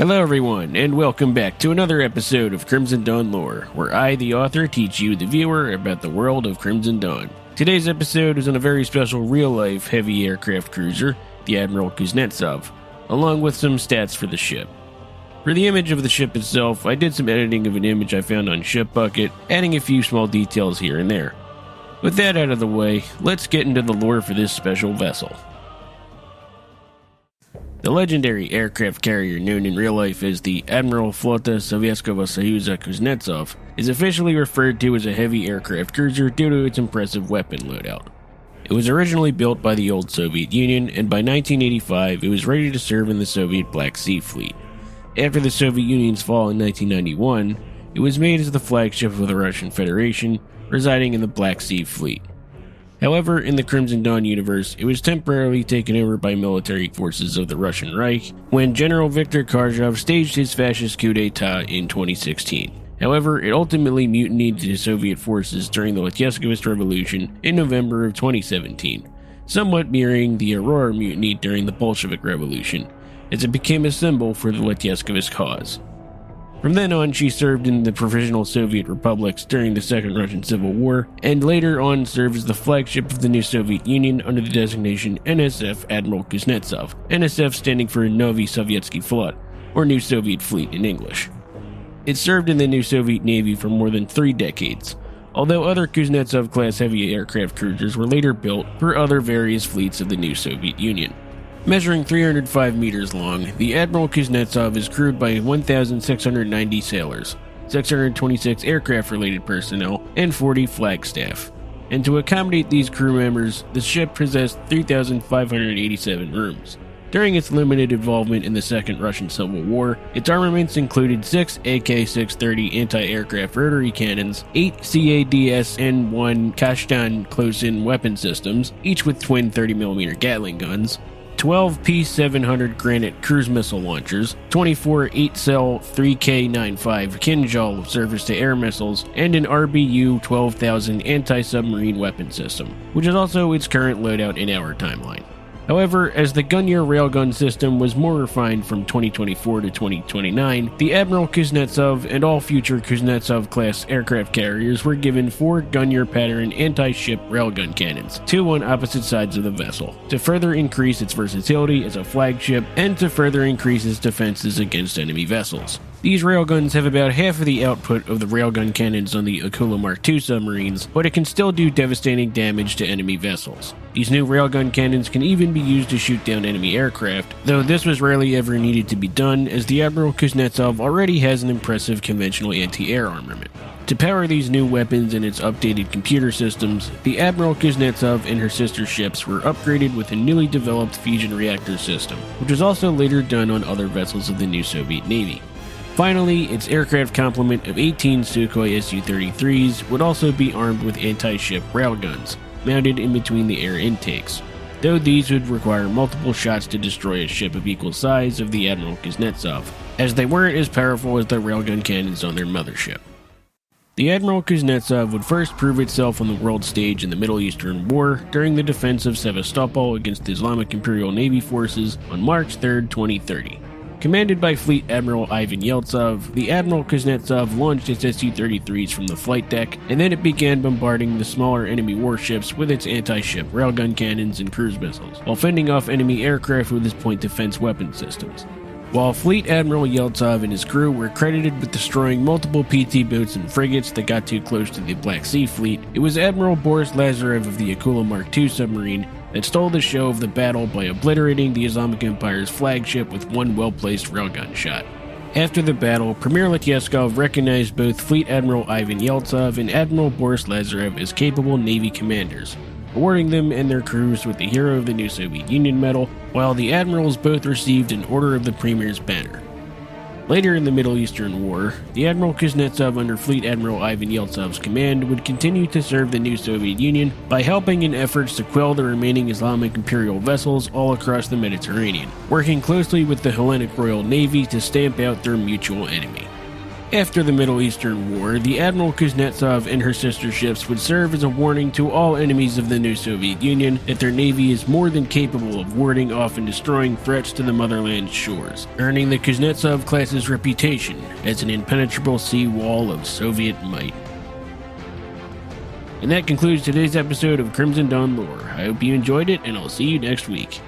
Hello everyone, and welcome back to another episode of Crimson Dawn Lore, where I, the author, teach you, the viewer, about the world of Crimson Dawn. Today's episode is on a very special real-life heavy aircraft cruiser, the Admiral Kuznetsov, along with some stats for the ship. For the image of the ship itself, I did some editing of an image I found on Shipbucket, adding a few small details here and there. With that out of the way, let's get into the lore for this special vessel. The legendary aircraft carrier known in real life as the Admiral Flota Sovietskого Soyuza Kuznetsov is officially referred to as a heavy aircraft cruiser due to its impressive weapon loadout. It was originally built by the old Soviet Union, and by 1985 it was ready to serve in the Soviet Black Sea Fleet. After the Soviet Union's fall in 1991, it was made as the flagship of the Russian Federation, residing in the Black Sea Fleet. However, in the Crimson Dawn universe, it was temporarily taken over by military forces of the Russian Reich when General Viktor Kharkov staged his fascist coup d'etat in 2016. However, it ultimately mutinied to the Soviet forces during the Latyeskov Revolution in November of 2017, somewhat mirroring the Aurora mutiny during the Bolshevik Revolution, as it became a symbol for the Latyeskov cause. From then on, she served in the Provisional Soviet Republics during the Second Russian Civil War, and later on served as the flagship of the new Soviet Union under the designation NSF Admiral Kuznetsov, NSF standing for Novy Sovietsky Flot, or New Soviet Fleet in English. It served in the new Soviet Navy for more than 3 decades, although other Kuznetsov-class heavy aircraft cruisers were later built for other various fleets of the new Soviet Union. Measuring 305 meters long, the Admiral Kuznetsov is crewed by 1,690 sailors, 626 aircraft-related personnel, and 40 flag staff. And to accommodate these crew members, the ship possessed 3,587 rooms. During its limited involvement in the Second Russian Civil War, its armaments included 6 AK-630 anti-aircraft rotary cannons, 8 CADS-N1 Kashtan close-in weapon systems, each with twin 30mm Gatling guns, 12 P-700 Granite cruise missile launchers, 24 8-cell 3K-95 Kinjal surface-to-air missiles, and an RBU 12,000 anti-submarine weapon system, which is also its current loadout in our timeline. However, as the Gun-Year railgun system was more refined from 2024 to 2029, the Admiral Kuznetsov and all future Kuznetsov-class aircraft carriers were given 4 Gun-Year pattern anti-ship railgun cannons, 2 on opposite sides of the vessel, to further increase its versatility as a flagship and to further increase its defenses against enemy vessels. These railguns have about half of the output of the railgun cannons on the Akula Mark II submarines, but it can still do devastating damage to enemy vessels. These new railgun cannons can even be used to shoot down enemy aircraft, though this was rarely ever needed to be done as the Admiral Kuznetsov already has an impressive conventional anti-air armament. To power these new weapons and its updated computer systems, the Admiral Kuznetsov and her sister ships were upgraded with a newly developed fusion reactor system, which was also later done on other vessels of the new Soviet Navy. Finally, its aircraft complement of 18 Sukhoi Su-33s would also be armed with anti-ship railguns, mounted in between the air intakes, though these would require multiple shots to destroy a ship of equal size of the Admiral Kuznetsov, as they weren't as powerful as the railgun cannons on their mothership. The Admiral Kuznetsov would first prove itself on the world stage in the Middle Eastern War during the defense of Sevastopol against the Islamic Imperial Navy forces on March 3, 2030. Commanded by Fleet Admiral Ivan Yeltsov, the Admiral Kuznetsov launched its Su-33s from the flight deck, and then it began bombarding the smaller enemy warships with its anti-ship railgun cannons and cruise missiles, while fending off enemy aircraft with its point defense weapon systems. While Fleet Admiral Yeltsov and his crew were credited with destroying multiple PT boats and frigates that got too close to the Black Sea Fleet, it was Admiral Boris Lazarev of the Akula Mark II submarine that stole the show of the battle by obliterating the Islamic Empire's flagship with one well-placed railgun shot. After the battle, Premier Latyeskov recognized both Fleet Admiral Ivan Yeltsov and Admiral Boris Lazarev as capable Navy commanders, awarding them and their crews with the Hero of the New Soviet Union medal, while the admirals both received an Order of the Premier's banner. Later in the Middle Eastern War, the Admiral Kuznetsov under Fleet Admiral Ivan Yeltsov's command would continue to serve the new Soviet Union by helping in efforts to quell the remaining Islamic imperial vessels all across the Mediterranean, working closely with the Hellenic Royal Navy to stamp out their mutual enemy. After the Middle Eastern War, the Admiral Kuznetsov and her sister ships would serve as a warning to all enemies of the new Soviet Union that their navy is more than capable of warding off and destroying threats to the motherland's shores, earning the Kuznetsov class's reputation as an impenetrable sea wall of Soviet might. And that concludes today's episode of Crimson Dawn Lore. I hope you enjoyed it, and I'll see you next week.